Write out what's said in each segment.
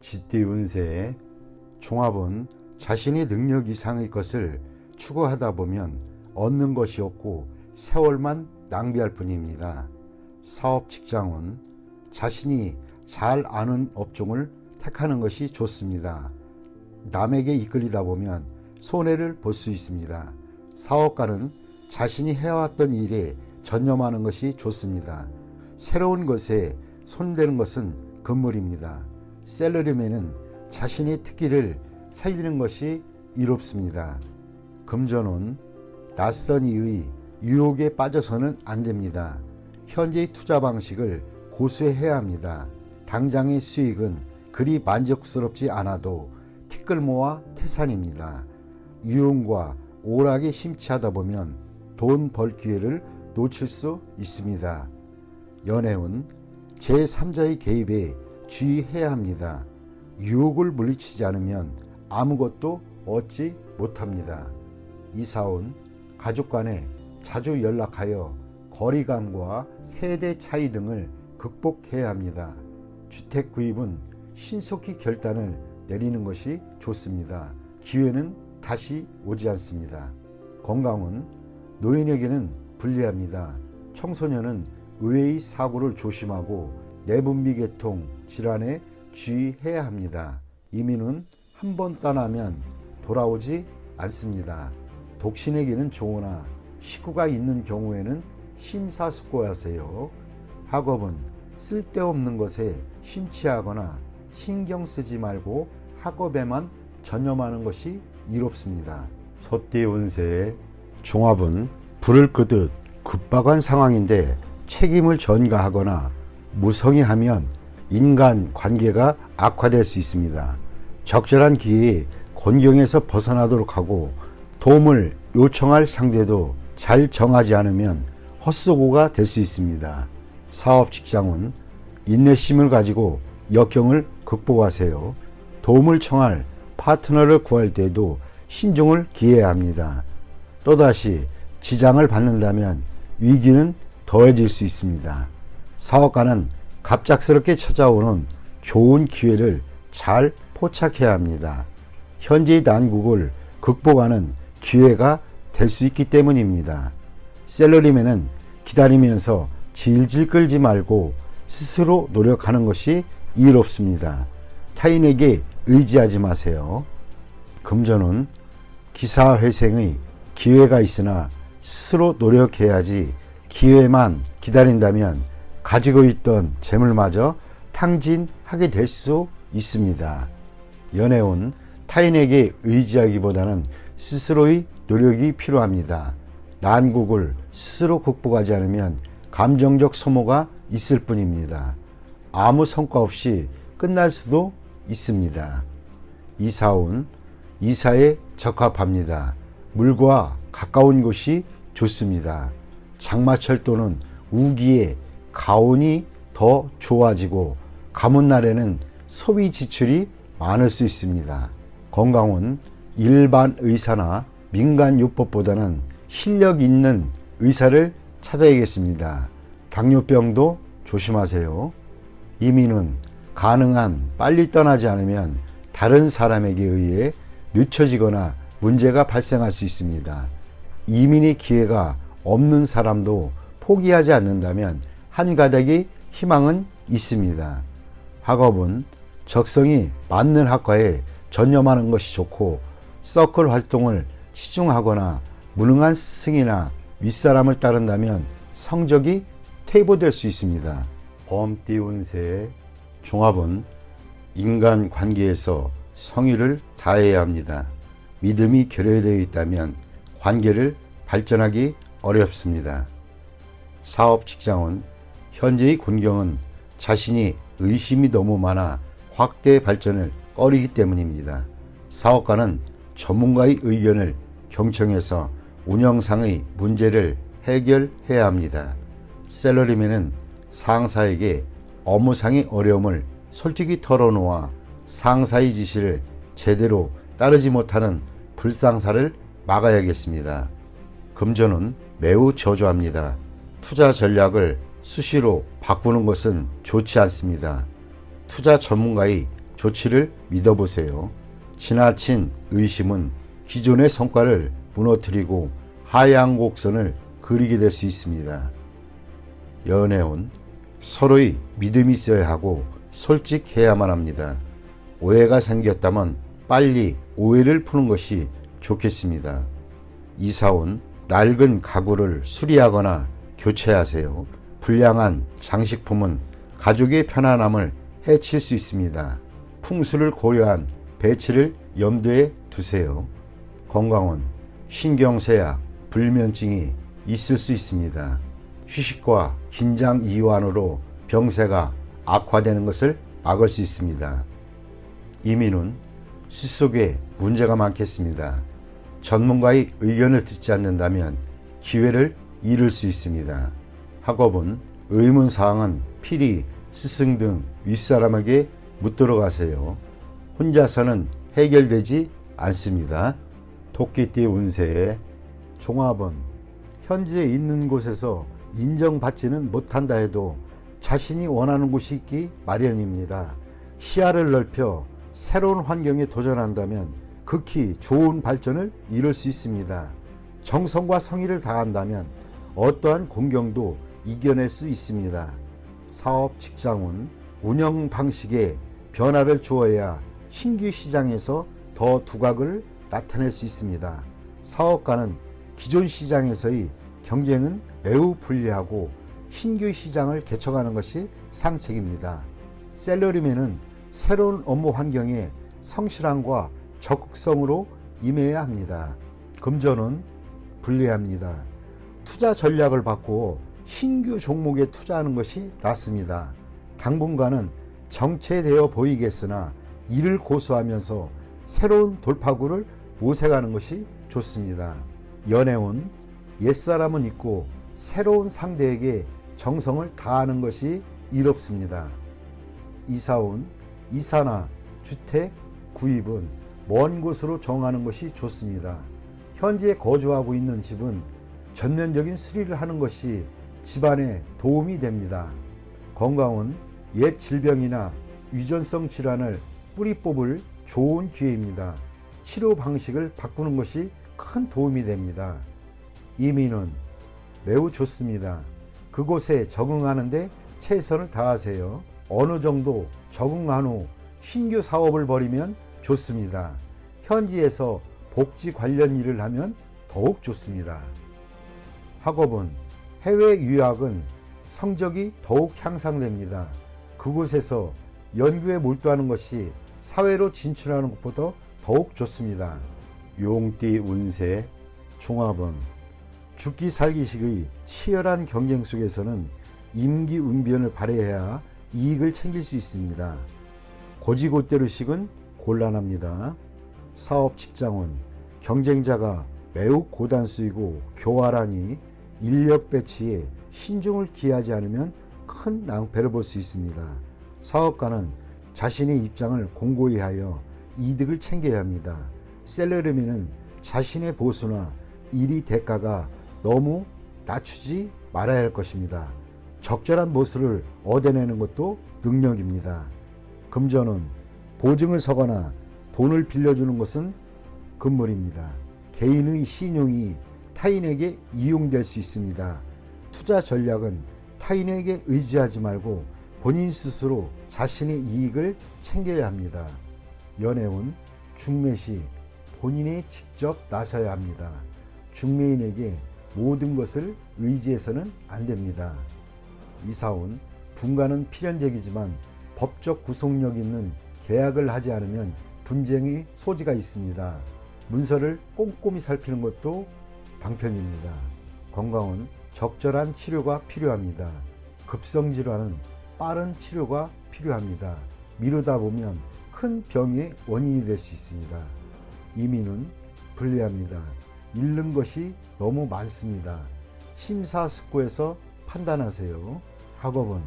쥐띠 운세의 종합은 자신의 능력 이상의 것을 추구하다 보면 얻는 것이 없고 세월만 낭비할 뿐입니다. 사업 직장은 자신이 잘 아는 업종을 택하는 것이 좋습니다. 남에게 이끌리다 보면 손해를 볼 수 있습니다. 사업가는 자신이 해왔던 일에 전념하는 것이 좋습니다. 새로운 것에 손대는 것은 금물입니다. 셀러리맨은 자신의 특기를 살리는 것이 이롭습니다. 금전은 낯선 이의 유혹에 빠져서는 안 됩니다. 현재의 투자 방식을 고수해야 합니다. 당장의 수익은 그리 만족스럽지 않아도 티끌모아 태산입니다. 유흥과 오락에 심취하다 보면 돈 벌 기회를 놓칠 수 있습니다. 연애운 제3자의 개입에 주의해야 합니다. 유혹을 물리치지 않으면 아무것도 얻지 못합니다. 이사운 가족 간에 자주 연락하여 거리감과 세대 차이 등을 극복해야 합니다. 주택 구입은 신속히 결단을 내리는 것이 좋습니다. 기회는 다시 오지 않습니다. 건강은 노인에게는 불리합니다. 청소년은 의외의 사고를 조심하고 내분비계통 질환에 주의해야 합니다. 이민은 한 번 떠나면 돌아오지 않습니다. 독신에게는 좋으나 식구가 있는 경우에는 심사숙고하세요. 학업은 쓸데없는 것에 심취하거나 신경 쓰지 말고 학업에만 전념하는 것이 이롭습니다. 소띠 운세의 종합은 불을 끄듯 급박한 상황인데 책임을 전가하거나 무성의하면 인간 관계가 악화될 수 있습니다. 적절한 기회에 곤경에서 벗어나도록 하고 도움을 요청할 상대도 잘 정하지 않으면 헛수고가 될 수 있습니다. 사업 직장은 인내심을 가지고 역경을 극복하세요. 도움을 청할 파트너를 구할 때에도 신중을 기해야 합니다. 또다시 지장을 받는다면 위기는 더해질 수 있습니다. 사업가는 갑작스럽게 찾아오는 좋은 기회를 잘 포착해야 합니다. 현재의 난국을 극복하는 기회가 될 수 있기 때문입니다. 셀러리맨은 기다리면서 질질 끌지 말고 스스로 노력하는 것이 이롭습니다. 타인에게 의지하지 마세요. 금전은 기사회생의 기회가 있으나 스스로 노력해야지 기회만 기다린다면 가지고 있던 재물마저 탕진하게 될 수 있습니다. 연애운 타인에게 의지하기보다는 스스로의 노력이 필요합니다. 난국을 스스로 극복하지 않으면 감정적 소모가 있을 뿐입니다. 아무 성과 없이 끝날 수도 있습니다. 이사운 이사에 적합합니다. 물과 가까운 곳이 좋습니다. 장마철 또는 우기에 가온이 더 좋아지고 가문날에는 소비 지출이 많을 수 있습니다. 건강은 일반 의사나 민간요법보다는 실력 있는 의사를 찾아야겠습니다. 당뇨병도 조심하세요. 이민은 가능한 빨리 떠나지 않으면 다른 사람에게 의해 늦춰지거나 문제가 발생할 수 있습니다. 이민의 기회가 없는 사람도 포기하지 않는다면 한 가닥의 희망은 있습니다. 학업은 적성이 맞는 학과에 전념하는 것이 좋고 서클 활동을 치중하거나 무능한 스승이나 윗사람을 따른다면 성적이 퇴보될 수 있습니다. 범띠 운세의 종합은 인간 관계에서 성의를 다해야 합니다. 믿음이 결여되어 있다면 관계를 발전하기 어렵습니다. 사업 직장은 현재의 곤경은 자신이 의심이 너무 많아 확대 발전을 꺼리기 때문입니다. 사업가는 전문가의 의견을 경청해서 운영상의 문제를 해결해야 합니다. 셀러리맨은 상사에게 업무상의 어려움을 솔직히 털어놓아 상사의 지시를 제대로 따르지 못하는 불상사를 막아야겠습니다. 금전은 매우 저조합니다. 투자 전략을 수시로 바꾸는 것은 좋지 않습니다. 투자 전문가의 조치를 믿어보세요. 지나친 의심은 기존의 성과를 무너뜨리고 하향 곡선을 그리게 될 수 있습니다. 연애운 서로의 믿음이 있어야 하고 솔직해야만 합니다. 오해가 생겼다면 빨리 오해를 푸는 것이 좋겠습니다. 이사온 낡은 가구를 수리하거나 교체하세요. 불량한 장식품은 가족의 편안함을 해칠 수 있습니다. 풍수를 고려한 배치를 염두에 두세요. 건강은 신경쇠약, 불면증이 있을 수 있습니다. 휴식과 긴장 이완으로 병세가 악화되는 것을 막을 수 있습니다. 이민은 숫속에 문제가 많겠습니다. 전문가의 의견을 듣지 않는다면 기회를 잃을 수 있습니다. 학업은 의문사항은 필히 스승 등 윗사람에게 묻도록 하세요. 혼자서는 해결되지 않습니다. 토끼띠 운세의 종합은 현재 있는 곳에서 인정받지는 못한다 해도 자신이 원하는 곳이 있기 마련입니다. 시야를 넓혀 새로운 환경에 도전한다면 극히 좋은 발전을 이룰 수 있습니다. 정성과 성의를 다한다면 어떠한 공경도 이겨낼 수 있습니다. 사업, 직장은 운영 방식에 변화를 주어야 신규 시장에서 더 두각을 나타낼 수 있습니다. 사업가는 기존 시장에서의 경쟁은 매우 불리하고 신규 시장을 개척하는 것이 상책입니다. 셀러리맨은 새로운 업무 환경에 성실함과 적극성으로 임해야 합니다. 금전은 불리합니다. 투자 전략을 바꾸어 신규 종목에 투자하는 것이 낫습니다. 당분간은 정체되어 보이겠으나 이를 고수하면서 새로운 돌파구를 모색하는 것이 좋습니다. 연애운 옛사람은 있고 새로운 상대에게 정성을 다하는 것이 이롭습니다. 이사운 이사나 주택 구입은 먼 곳으로 정하는 것이 좋습니다. 현재 거주하고 있는 집은 전면적인 수리를 하는 것이 집안에 도움이 됩니다. 건강은 옛 질병이나 유전성 질환을 뿌리 뽑을 좋은 기회입니다. 치료 방식을 바꾸는 것이 큰 도움이 됩니다. 이민은 매우 좋습니다. 그곳에 적응하는데 최선을 다하세요. 어느 정도 적응한 후 신규 사업을 벌이면 좋습니다. 현지에서 복지 관련 일을 하면 더욱 좋습니다. 학업은 해외 유학은 성적이 더욱 향상됩니다. 그곳에서 연구에 몰두하는 것이 사회로 진출하는 것보다 더욱 좋습니다. 용띠 운세 종합은 죽기 살기식의 치열한 경쟁 속에서는 임기응변을 발휘해야 이익을 챙길 수 있습니다. 고지고대로식은 곤란합니다. 사업 직장은 경쟁자가 매우 고단수이고 교활하니 인력 배치에 신중을 기하지 않으면 큰 낭패를 볼 수 있습니다. 사업가는 자신의 입장을 공고히 하여 이득을 챙겨야 합니다. 셀러리맨은 자신의 보수나 일의 대가가 너무 낮추지 말아야 할 것입니다. 적절한 보수를 얻어내는 것도 능력입니다. 금전은 보증을 서거나 돈을 빌려주는 것은 금물입니다. 개인의 신용이 타인에게 이용될 수 있습니다. 투자 전략은 타인에게 의지하지 말고 본인 스스로 자신의 이익을 챙겨야 합니다. 연애운 중매시 본인이 직접 나서야 합니다. 중매인에게 모든 것을 의지해서는 안 됩니다. 이사운 분가는 필연적이지만 법적 구속력 있는 계약을 하지 않으면 분쟁의 소지가 있습니다. 문서를 꼼꼼히 살피는 것도 방편입니다. 건강은 적절한 치료가 필요합니다. 급성질환은 빠른 치료가 필요합니다. 미루다 보면 큰 병의 원인이 될 수 있습니다. 이민은 불리합니다. 잃는 것이 너무 많습니다. 심사숙고해서 판단하세요. 학업은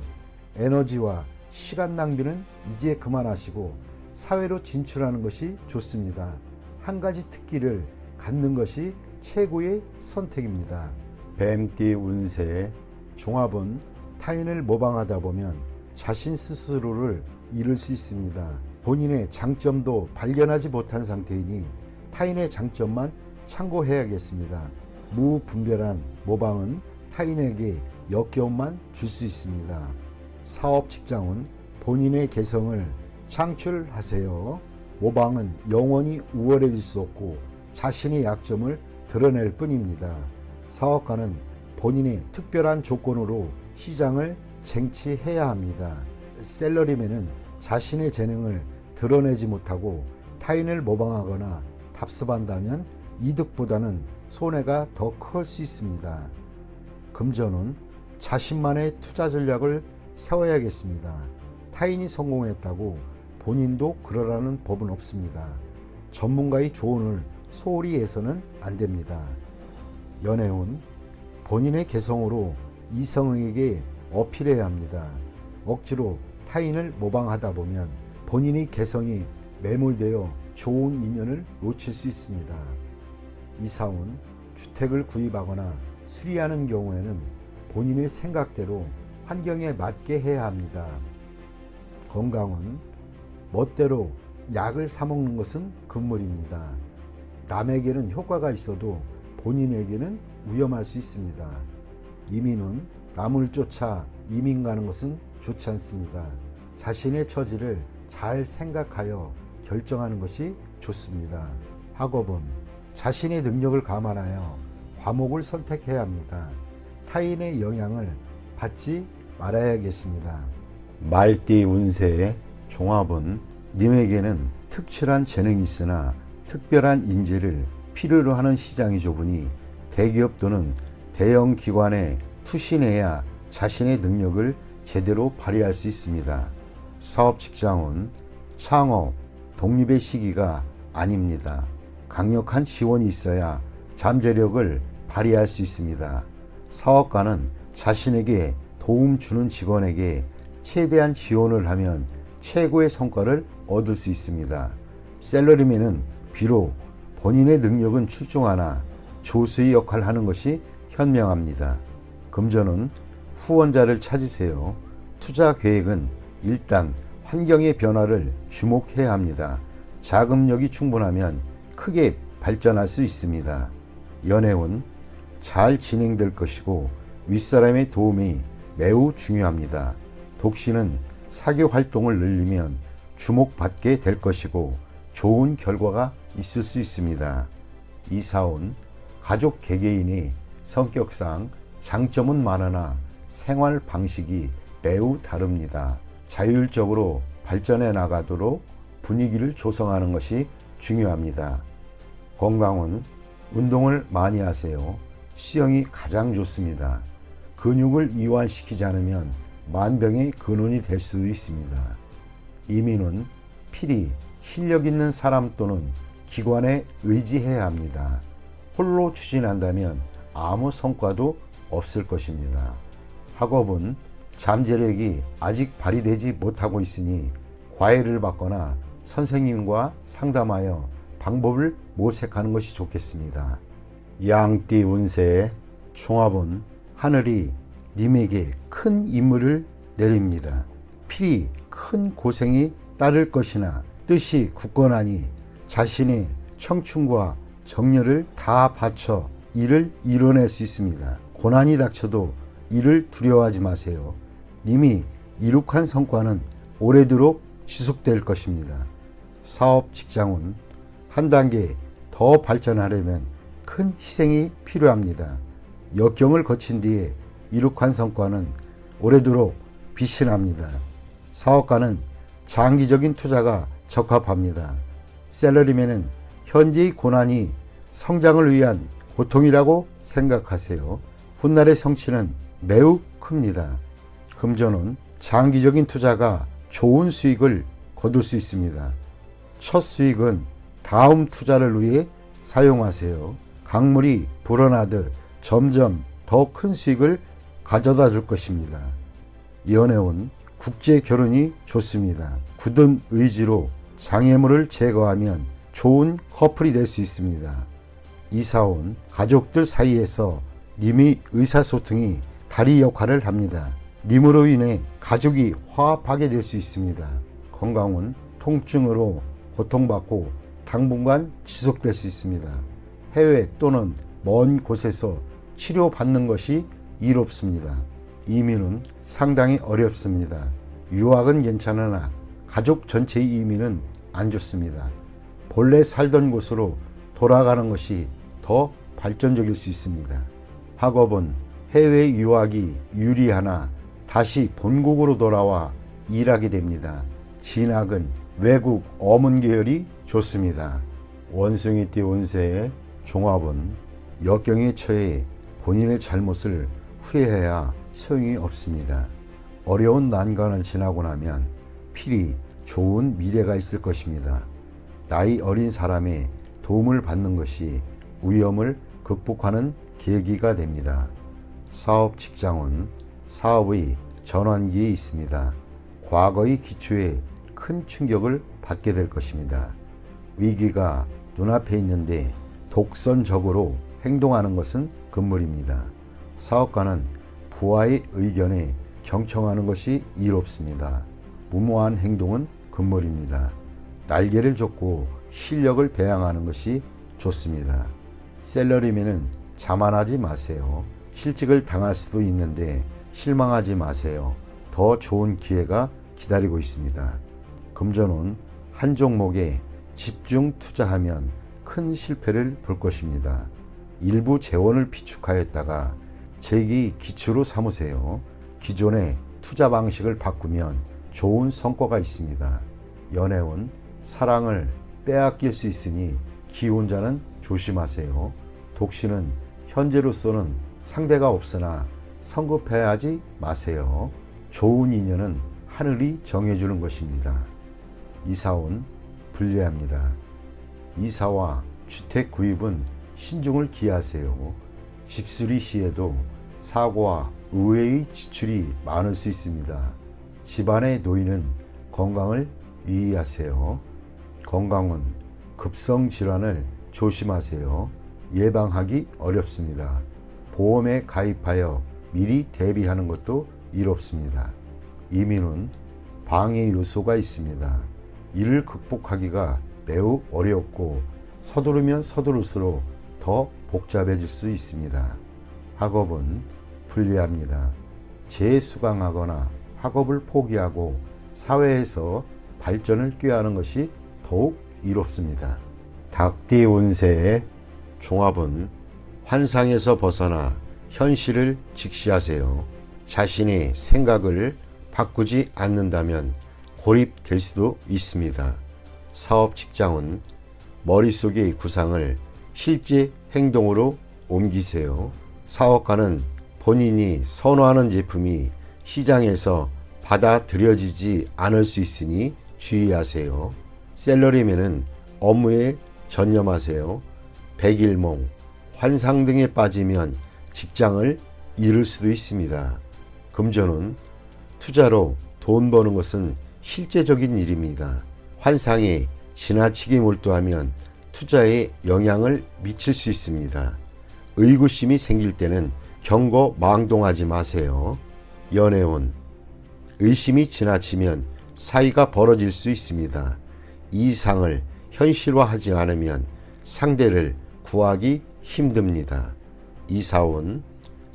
에너지와 시간 낭비는 이제 그만하시고 사회로 진출하는 것이 좋습니다. 한 가지 특기를 갖는 것이 최고의 선택입니다. 뱀띠 운세 종합은 타인을 모방하다 보면 자신 스스로를 잃을 수 있습니다. 본인의 장점도 발견하지 못한 상태이니 타인의 장점만 참고해야겠습니다. 무분별한 모방은 타인에게 역겨움만 줄 수 있습니다. 사업 직장은 본인의 개성을 창출하세요. 모방은 영원히 우월해질 수 없고 자신의 약점을 드러낼 뿐입니다. 사업가는 본인의 특별한 조건으로 시장을 쟁취해야 합니다. 셀러리맨은 자신의 재능을 드러내지 못하고 타인을 모방하거나 답습한다면 이득보다는 손해가 더 클 수 있습니다. 금전은 자신만의 투자 전략을 세워야겠습니다. 타인이 성공했다고 본인도 그러라는 법은 없습니다. 전문가의 조언을 소홀히 해서는 안 됩니다. 연애운 본인의 개성으로 이성에게 어필해야 합니다. 억지로 타인을 모방하다 보면 본인의 개성이 매몰되어 좋은 인연을 놓칠 수 있습니다. 이사운 주택을 구입하거나 수리하는 경우에는 본인의 생각대로 환경에 맞게 해야 합니다. 건강은 멋대로 약을 사 먹는 것은 금물입니다. 남에게는 효과가 있어도 본인에게는 위험할 수 있습니다. 이민은 남을 쫓아 이민 가는 것은 좋지 않습니다. 자신의 처지를 잘 생각하여 결정하는 것이 좋습니다. 학업은 자신의 능력을 감안하여 과목을 선택해야 합니다. 타인의 영향을 받지 말아야겠습니다. 말띠 운세의 종합은 님에게는 특출한 재능이 있으나 특별한 인재를 필요로 하는 시장이 좁으니 대기업 또는 대형 기관에 투신해야 자신의 능력을 제대로 발휘할 수 있습니다. 사업 직장은 창업, 독립의 시기가 아닙니다. 강력한 지원이 있어야 잠재력을 발휘할 수 있습니다. 사업가는 자신에게 도움 주는 직원에게 최대한 지원을 하면 최고의 성과를 얻을 수 있습니다. 셀러리맨은 비록 본인의 능력은 출중하나 조수의 역할을 하는 것이 현명합니다. 금전은 후원자를 찾으세요. 투자 계획은 일단 환경의 변화를 주목해야 합니다. 자금력이 충분하면 크게 발전할 수 있습니다. 연애운 잘 진행될 것이고 윗사람의 도움이 매우 중요합니다. 독신은 사교 활동을 늘리면 주목받게 될 것이고 좋은 결과가 있을 수 있습니다. 이사운 가족 개개인이 성격상 장점은 많으나 생활 방식이 매우 다릅니다. 자율적으로 발전해 나가도록 분위기를 조성하는 것이 중요합니다. 건강은 운동을 많이 하세요. 수영이 가장 좋습니다. 근육을 이완시키지 않으면 만병의 근원이 될 수도 있습니다. 이민은 필히 실력 있는 사람 또는 기관에 의지해야 합니다. 홀로 추진한다면 아무 성과도 없을 것입니다. 학업은 잠재력이 아직 발휘되지 못하고 있으니 과외를 받거나 선생님과 상담하여 방법을 모색하는 것이 좋겠습니다. 양띠 운세의 종합은 하늘이 님에게 큰 임무를 내립니다. 필히 큰 고생이 따를 것이나 뜻이 굳건하니 자신의 청춘과 정열을 다 바쳐 일을 이뤄낼 수 있습니다. 고난이 닥쳐도 이를 두려워하지 마세요. 님이 이룩한 성과는 오래도록 지속될 것입니다. 사업 직장은 한 단계 더 발전하려면 큰 희생이 필요합니다. 역경을 거친 뒤에 이룩한 성과는 오래도록 빛이 납니다. 사업가는 장기적인 투자가 적합합니다. 셀러리맨은 현재의 고난이 성장을 위한 고통이라고 생각하세요. 훗날의 성취는 매우 큽니다. 금전은 장기적인 투자가 좋은 수익을 거둘 수 있습니다. 첫 수익은 다음 투자를 위해 사용하세요. 강물이 불어나듯 점점 더 큰 수익을 가져다 줄 것입니다. 연애운 국제 결혼이 좋습니다. 굳은 의지로 장애물을 제거하면 좋은 커플이 될 수 있습니다. 이사온 가족들 사이에서 님의 의사소통이 다리 역할을 합니다. 님으로 인해 가족이 화합하게 될 수 있습니다. 건강은 통증으로 고통받고 당분간 지속될 수 있습니다. 해외 또는 먼 곳에서 치료받는 것이 이롭습니다. 이민은 상당히 어렵습니다. 유학은 괜찮으나 가족 전체 이민은 안 좋습니다. 본래 살던 곳으로 돌아가는 것이 더 발전적일 수 있습니다. 학업은 해외 유학이 유리하나 다시 본국으로 돌아와 일하게 됩니다. 진학은 외국 어문 계열이 좋습니다. 원숭이띠 운세의 종합은 역경에 처해 본인의 잘못을 후회해야 소용이 없습니다. 어려운 난관을 지나고 나면 필히 좋은 미래가 있을 것입니다. 나이 어린 사람의 도움을 받는 것이 위험을 극복하는 계기가 됩니다. 사업 직장은 사업의 전환기에 있습니다. 과거의 기초에 큰 충격을 받게 될 것입니다. 위기가 눈앞에 있는데 독선적으로 행동하는 것은 금물입니다. 사업가는 부하의 의견에 경청하는 것이 이롭습니다. 무모한 행동은 금물입니다. 날개를 젓고 실력을 배양하는 것이 좋습니다. 셀러리맨은 자만하지 마세요. 실직을 당할 수도 있는데 실망하지 마세요. 더 좋은 기회가 기다리고 있습니다. 금전은 한 종목에 집중 투자하면 큰 실패를 볼 것입니다. 일부 재원을 비축하였다가 재기 기초로 삼으세요. 기존의 투자 방식을 바꾸면 좋은 성과가 있습니다. 연애운 사랑을 빼앗길 수 있으니 기혼자는 조심하세요. 독신은 현재로서는 상대가 없으나 성급해하지 마세요. 좋은 인연은 하늘이 정해주는 것입니다. 이사운 불리합니다. 이사와 주택 구입은 신중을 기하세요. 집수리 시에도 사고와 의외의 지출이 많을 수 있습니다. 집안의 노인은 건강을 유의하세요. 건강은 급성 질환을 조심하세요. 예방하기 어렵습니다. 보험에 가입하여 미리 대비하는 것도 이롭습니다. 이민은 방해 요소가 있습니다. 이를 극복하기가 매우 어렵고 서두르면 서두를수록 더 복잡해질 수 있습니다. 학업은 불리합니다. 재수강하거나 학업을 포기하고 사회에서 발전을 꾀하는 것이 더욱 이롭습니다. 닭띠 운세의 종합은 환상에서 벗어나 현실을 직시하세요. 자신의 생각을 바꾸지 않는다면 고립될 수도 있습니다. 사업 직장은 머릿속의 구상을 실제 행동으로 옮기세요. 사업가는 본인이 선호하는 제품이 시장에서 받아들여지지 않을 수 있으니 주의하세요. 셀러리맨은 업무에 전념하세요. 백일몽, 환상 등에 빠지면 직장을 잃을 수도 있습니다. 금전은 투자로 돈 버는 것은 실제적인 일입니다. 환상에 지나치게 몰두하면 투자에 영향을 미칠 수 있습니다. 의구심이 생길 때는 경거망동하지 마세요. 연애운, 의심이 지나치면 사이가 벌어질 수 있습니다. 이상을 현실화하지 않으면 상대를 구하기 힘듭니다. 이사운,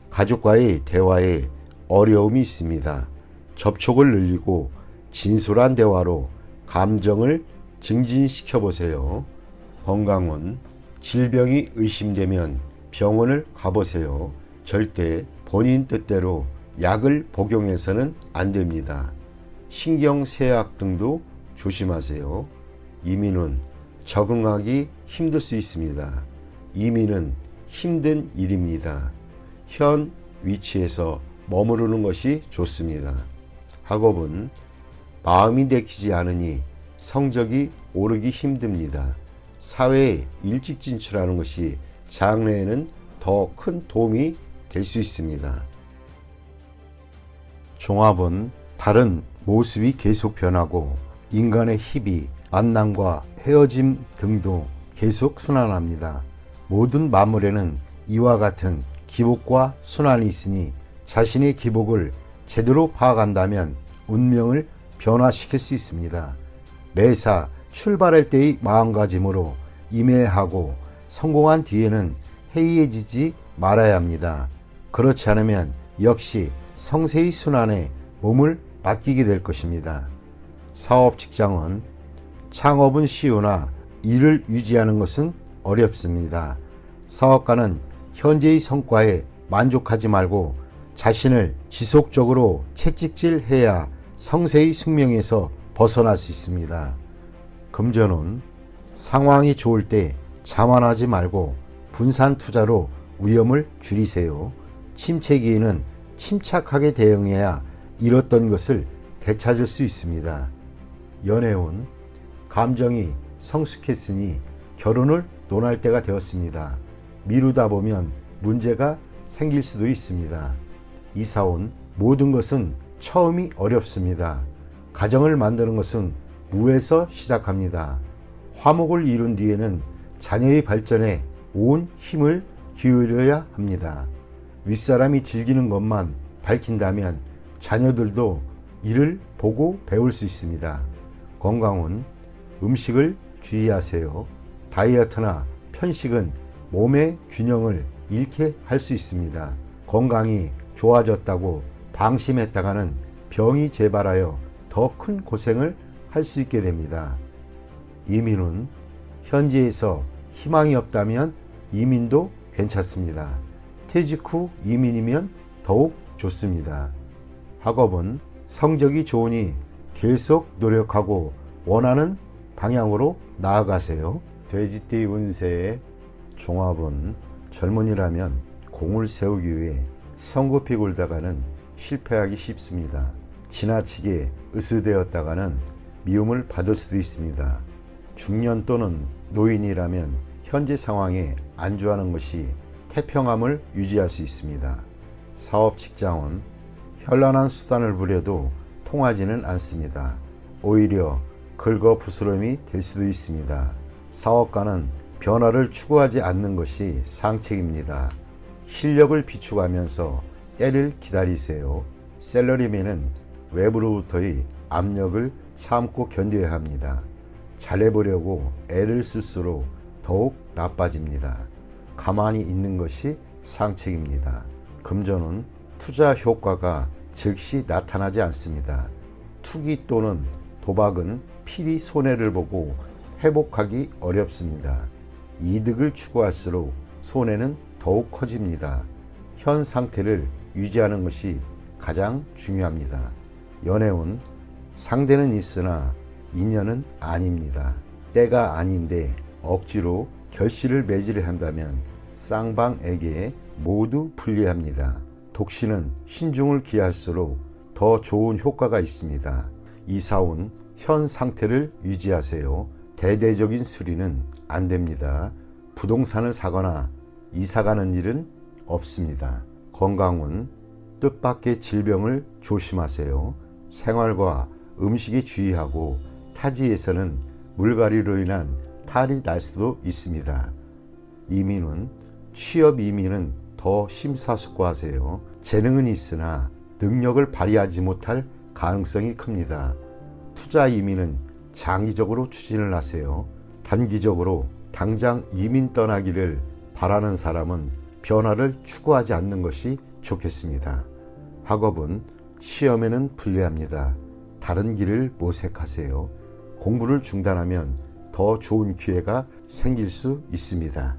가족과의 대화에 어려움이 있습니다. 접촉을 늘리고 진솔한 대화로 감정을 증진시켜 보세요. 건강은 질병이 의심되면 병원을 가보세요. 절대 본인 뜻대로 약을 복용해서는 안 됩니다. 신경쇠약 등도 조심하세요. 이민은 적응하기 힘들 수 있습니다. 이민은 힘든 일입니다. 현 위치에서 머무르는 것이 좋습니다. 학업은 마음이 내키지 않으니 성적이 오르기 힘듭니다. 사회에 일찍 진출하는 것이 장래에는 더 큰 도움이 될 수 있습니다. 종합은 다른 모습이 계속 변하고 인간의 희비, 만남과 헤어짐 등도 계속 순환합니다. 모든 만물에는 이와 같은 기복과 순환이 있으니 자신의 기복을 제대로 파악한다면 운명을 변화시킬 수 있습니다. 매사 출발할 때의 마음가짐으로 임해하고 성공한 뒤에는 해이해지지 말아야 합니다. 그렇지 않으면 역시 성세의 순환에 몸을 맡기게 될 것입니다. 사업 직장은 창업은 쉬우나 일을 유지하는 것은 어렵습니다. 사업가는 현재의 성과에 만족하지 말고 자신을 지속적으로 채찍질해야 성세의 숙명에서 벗어날 수 있습니다. 금전은 상황이 좋을 때 자만하지 말고 분산 투자로 위험을 줄이세요. 침체기에는 침착하게 대응해야 잃었던 것을 되찾을 수 있습니다. 연애운 감정이 성숙했으니 결혼을 논할 때가 되었습니다. 미루다 보면 문제가 생길 수도 있습니다. 이사온 모든 것은 처음이 어렵습니다. 가정을 만드는 것은 무에서 시작합니다. 화목을 이룬 뒤에는 자녀의 발전에 온 힘을 기울여야 합니다. 윗사람이 즐기는 것만 밝힌다면 자녀들도 이를 보고 배울 수 있습니다. 건강은 음식을 주의하세요. 다이어트나 편식은 몸의 균형을 잃게 할 수 있습니다. 건강이 좋아졌다고 방심했다가는 병이 재발하여 더 큰 고생을 할 수 있게 됩니다. 이민은 현지에서 희망이 없다면 이민도 괜찮습니다. 퇴직 후 이민이면 더욱 좋습니다. 학업은 성적이 좋으니 계속 노력하고 원하는 방향으로 나아가세요. 돼지띠 운세의 종합은 젊은이라면 공을 세우기 위해 성급히 굴다가는 실패하기 쉽습니다. 지나치게 으스대었다가는 미움을 받을 수도 있습니다. 중년 또는 노인이라면 현재 상황에 안주하는 것이 태평함을 유지할 수 있습니다. 사업 직장은 현란한 수단을 부려도 통하지는 않습니다. 오히려 긁어 부스럼이 될 수도 있습니다. 사업가는 변화를 추구하지 않는 것이 상책입니다. 실력을 비추가면서 때를 기다리세요. 셀러리맨은 외부로부터의 압력을 참고 견뎌야 합니다. 잘해보려고 애를 쓸수록 더욱 나빠집니다. 가만히 있는 것이 상책입니다. 금전은 투자 효과가 즉시 나타나지 않습니다. 투기 또는 도박은 필히 손해를 보고 회복하기 어렵습니다. 이득을 추구할수록 손해는 더욱 커집니다. 현 상태를 유지하는 것이 가장 중요합니다. 연애운 상대는 있으나 인연은 아닙니다. 때가 아닌데 억지로 결실을 맺으려 한다면 쌍방에게 모두 불리합니다. 독신은 신중을 기할수록 더 좋은 효과가 있습니다. 이사온 현 상태를 유지하세요. 대대적인 수리는 안 됩니다. 부동산을 사거나 이사가는 일은 없습니다. 건강은 뜻밖의 질병을 조심하세요. 생활과 음식에 주의하고 타지에서는 물갈이로 인한 탈이 날 수도 있습니다. 이민은 취업 이민은 더 심사숙고하세요. 재능은 있으나 능력을 발휘하지 못할 가능성이 큽니다. 투자 이민은 장기적으로 추진을 하세요. 단기적으로 당장 이민 떠나기를 바라는 사람은 변화를 추구하지 않는 것이 좋겠습니다. 학업은 시험에는 불리합니다. 다른 길을 모색하세요. 공부를 중단하면 더 좋은 기회가 생길 수 있습니다.